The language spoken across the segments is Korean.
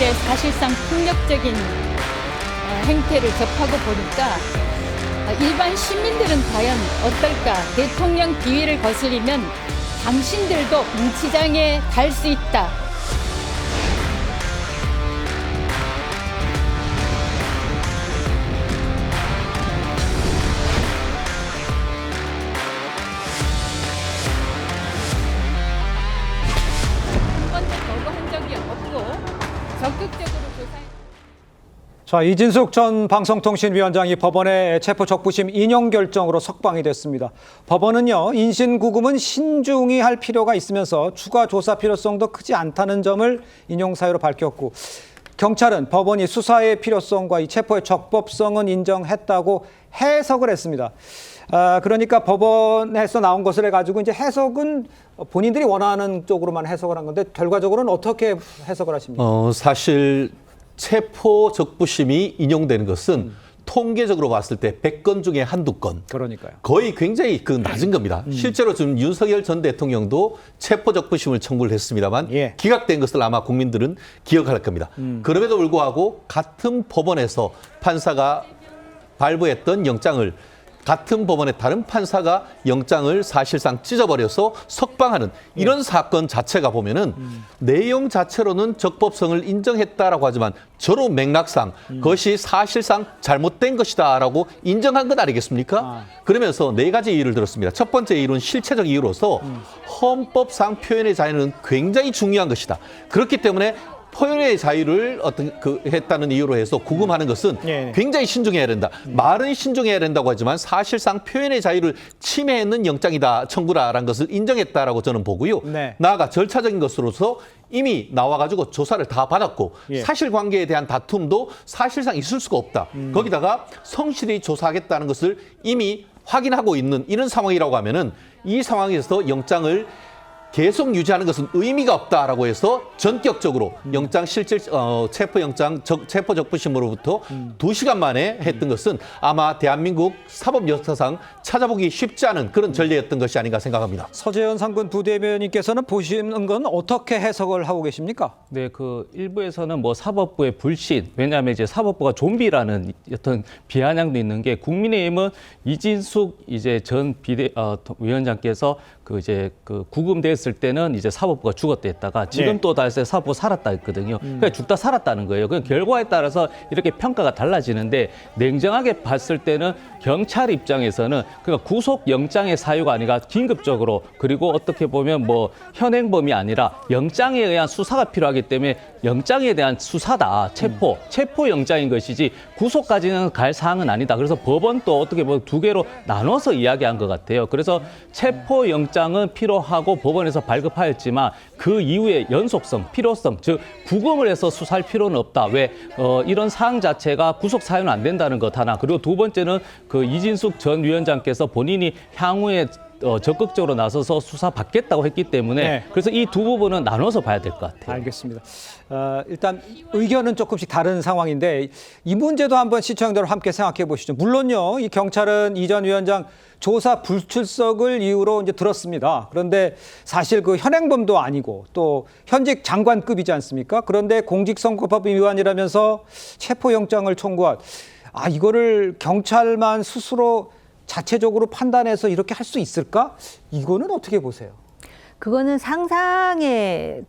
정도의 사실상 폭력적인 행태를 접하고 보니까 일반 시민들은 과연 어떨까? 대통령 비위를 거스리면 당신들도 문치장에 갈 수 있다. 한 번도 거부한 적이 없고 적극적으로 조사해. 자, 이진숙 전 방송통신위원장이 법원의 체포적부심 인용 결정으로 석방이 됐습니다. 법원은요, 인신구금은 신중히 할 필요가 있으면서 추가 조사 필요성도 크지 않다는 점을 인용 사유로 밝혔고, 경찰은 법원이 수사의 필요성과 이 체포의 적법성은 인정했다고 해석을 했습니다. 그러니까 법원에서 나온 것을 해가지고 이제 해석은 본인들이 원하는 쪽으로만 해석을 한 건데 결과적으로는 어떻게 해석을 하십니까? 사실 체포 적부심이 인용되는 것은 통계적으로 봤을 때 100건 중에 한두 건. 그러니까요. 거의 굉장히 낮은 겁니다. 실제로 지금 윤석열 전 대통령도 체포 적부심을 청구를 했습니다만 예. 기각된 것을 아마 국민들은 기억할 겁니다. 그럼에도 불구하고 같은 법원에서 판사가 발부했던 영장을 같은 법원의 다른 판사가 영장을 사실상 찢어버려서 석방하는 이런 사건 자체가 보면은 내용 자체로는 적법성을 인정했다라고 하지만 저로 맥락상 그것이 사실상 잘못된 것이다라고 인정한 것 아니겠습니까? 그러면서 네 가지 이유를 들었습니다. 첫 번째 이유는 실체적 이유로서 헌법상 표현의 자유는 굉장히 중요한 것이다. 그렇기 때문에 표현의 자유를 했다는 이유로 해서 구금하는 것은 예. 굉장히 신중해야 된다. 말은 신중해야 된다고 하지만 사실상 표현의 자유를 침해했는 영장이다, 청구라라는 것을 인정했다라고 저는 보고요. 네. 나아가 절차적인 것으로서 이미 나와가지고 조사를 다 받았고 예. 사실관계에 대한 다툼도 사실상 있을 수가 없다. 거기다가 성실히 조사하겠다는 것을 이미 확인하고 있는 이런 상황이라고 하면은 이 상황에서 영장을 계속 유지하는 것은 의미가 없다라고 해서 전격적으로 영장 체포 적부심으로부터 2시간 만에 했던 것은 아마 대한민국 사법 역사상 찾아보기 쉽지 않은 그런 전례였던 것이 아닌가 생각합니다. 서재현 상군 부대변인께서는 보시는 건 어떻게 해석을 하고 계십니까? 네, 일부에서는 사법부의 불신, 왜냐하면 이제 사법부가 좀비라는 어떤 비아냥도 있는 게 국민의힘은 이진숙 전 위원장께서 구금됐을 때는 이제 사법부가 죽었다 했다가 지금 네. 또 다시 사법부 살았다 했거든요. 그러니까 죽다 살았다는 거예요. 그 결과에 따라서 이렇게 평가가 달라지는데 냉정하게 봤을 때는 경찰 입장에서는 그러니까 구속 영장의 사유가 아니라 긴급적으로 그리고 어떻게 보면 현행범이 아니라 영장에 의한 수사가 필요하기 때문에 영장에 대한 수사다. 체포 영장인 것이지 구속까지는 갈 사항은 아니다. 그래서 법원도 어떻게 보면 두 개로 나눠서 이야기한 것 같아요. 그래서 체포 영장은 필요하고 법원에서 발급하였지만 그 이후에 연속성, 필요성, 즉 구금을 해서 수사할 필요는 없다. 왜 이런 사항 자체가 구속 사유는 안 된다는 것 하나. 그리고 두 번째는 이진숙 전 위원장께서 본인이 향후에 적극적으로 나서서 수사받겠다고 했기 때문에 네. 그래서 이 두 부분은 나눠서 봐야 될 것 같아요. 알겠습니다. 일단 의견은 조금씩 다른 상황인데 이 문제도 한번 시청자들 함께 생각해 보시죠. 물론요, 이 경찰은 이 전 위원장 조사 불출석을 이유로 이제 들었습니다. 그런데 사실 그 현행범도 아니고 또 현직 장관급이지 않습니까? 그런데 공직선거법 위반이라면서 체포영장을 청구한 이거를 경찰만 스스로 자체적으로 판단해서 이렇게 할 수 있을까? 이거는 어떻게 보세요? 그거는 상상의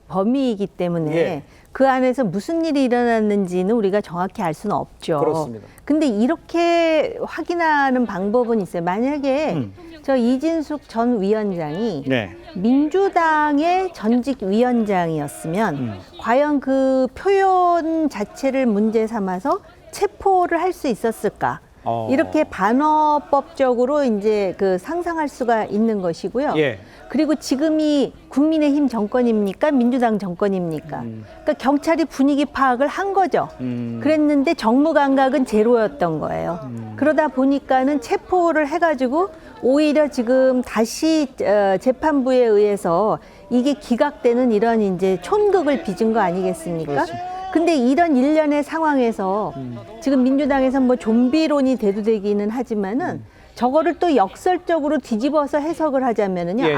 범위이기 때문에 예. 그 안에서 무슨 일이 일어났는지는 우리가 정확히 알 수는 없죠. 그렇습니다. 근데 이렇게 확인하는 방법은 있어요. 만약에 저 이진숙 전 위원장이 네. 민주당의 전직 위원장이었으면 과연 그 표현 자체를 문제 삼아서 체포를 할 수 있었을까? 이렇게 반어법적으로 이제 상상할 수가 있는 것이고요. 예. 그리고 지금이 국민의힘 정권입니까? 민주당 정권입니까? 그러니까 경찰이 분위기 파악을 한 거죠. 그랬는데 정무 감각은 제로였던 거예요. 그러다 보니까는 체포를 해가지고 오히려 지금 다시 재판부에 의해서 이게 기각되는 이런 이제 촌극을 빚은 거 아니겠습니까? 그렇습니다. 근데 이런 일련의 상황에서 지금 민주당에서 좀비론이 대두되기는 하지만은 저거를 또 역설적으로 뒤집어서 해석을 하자면은요. 예, 예.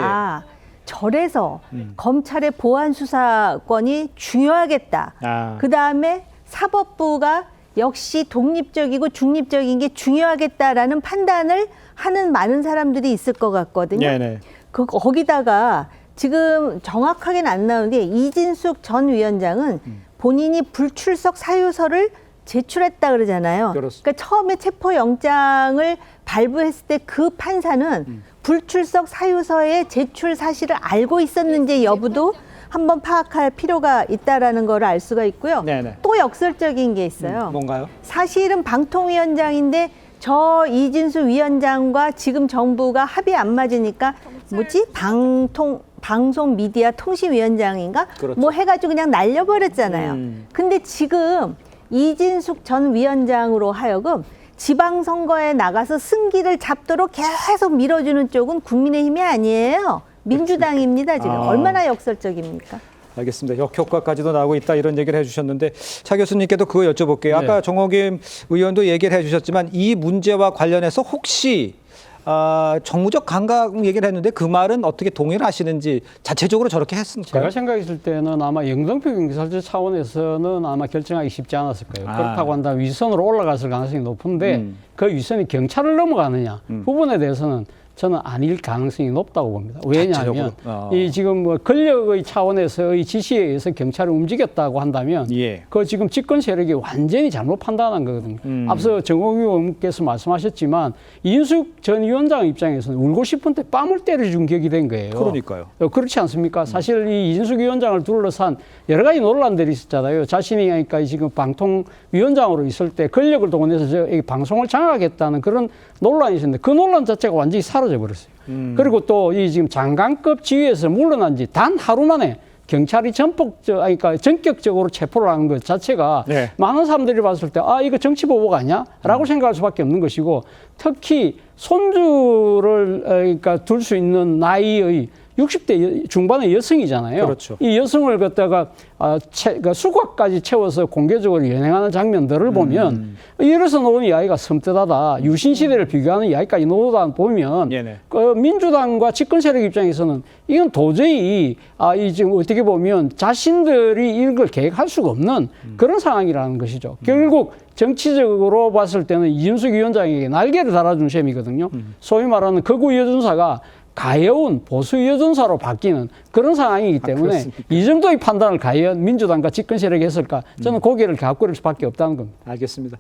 절에서 검찰의 보안 수사권이 중요하겠다. 아. 그 다음에 사법부가 역시 독립적이고 중립적인 게 중요하겠다라는 판단을 하는 많은 사람들이 있을 것 같거든요. 네네. 거기다가 지금 정확하게는 안 나오는데 이진숙 전 위원장은 본인이 불출석 사유서를 제출했다 그러잖아요. 그렇습니다. 그러니까 처음에 체포영장을 발부했을 때 그 판사는 불출석 사유서의 제출 사실을 알고 있었는지 여부도 한번 파악할 필요가 있다라는 걸 알 수가 있고요. 네네. 또 역설적인 게 있어요. 뭔가요? 사실은 방통위원장인데 저 이진수 위원장과 지금 정부가 합의 안 맞으니까 뭐지? 방송 미디어 통신위원장인가? 그렇죠. 뭐 해가지고 그냥 날려버렸잖아요. 근데 지금 이진숙 전 위원장으로 하여금 지방선거에 나가서 승기를 잡도록 계속 밀어주는 쪽은 국민의힘이 아니에요. 민주당입니다, 지금. 아. 얼마나 역설적입니까? 알겠습니다. 역효과까지도 나오고 있다 이런 얘기를 해주셨는데 차 교수님께도 그거 여쭤볼게요. 아까 정호김 의원도 얘기를 해주셨지만 이 문제와 관련해서 혹시 정무적 감각 얘기를 했는데 그 말은 어떻게 동의를 하시는지 자체적으로 저렇게 했습니까? 제가 생각했을 때는 아마 영등포 경찰서 차원에서는 아마 결정하기 쉽지 않았을 거예요. 그렇다고 한다면 위선으로 올라갔을 가능성이 높은데 그 위선이 경찰을 넘어가느냐 부분에 대해서는 저는 아닐 가능성이 높다고 봅니다. 왜냐하면 이 지금 뭐 권력의 차원에서의 지시에 의해서 경찰을 움직였다고 한다면 예. 그 지금 집권 세력이 완전히 잘못 판단한 거거든요. 앞서 정호규 의원께서 말씀하셨지만 이인숙 전 위원장 입장에서는 울고 싶은 때 뺨을 때려준 격이 된 거예요. 그러니까요. 그렇지 않습니까? 사실 이 이진숙 위원장을 둘러싼 여러 가지 논란들이 있었잖아요. 자신이 그러니까 지금 방통위원장으로 있을 때 권력을 동원해서 이 방송을 장악했다는 그런 논란이 있었는데 그 논란 자체가 완전히 사라져 버렸어요. 그리고 또 이 지금 장관급 지위에서 물러난 지 단 하루 만에 경찰이 그러니까 전격적으로 체포를 하는 것 자체가 네. 많은 사람들이 봤을 때 이거 정치 보복 아니야? 라고 생각할 수밖에 없는 것이고 특히 손주를 그러니까 둘 수 있는 나이의 60대 중반의 여성이잖아요. 그렇죠. 이 여성을 갖다가 그러니까 수갑까지 채워서 공개적으로 연행하는 장면들을 보면 이래서 나오는 이야기가 섬뜩하다. 유신 시대를 비교하는 이야기까지 나오다 보면 네네. 그 민주당과 집권 세력 입장에서는 이건 도저히 이 지금 어떻게 보면 자신들이 이런 걸 계획할 수가 없는 그런 상황이라는 것이죠. 결국 정치적으로 봤을 때는 이준석 위원장에게 날개를 달아준 셈이거든요. 소위 말하는 극우 여전사가 가여운 보수 여전사로 바뀌는 그런 상황이기 때문에 이 정도의 판단을 과연 민주당과 집권 세력이 했을까? 저는 고개를 갸웃거릴 수밖에 없다는 겁니다. 알겠습니다.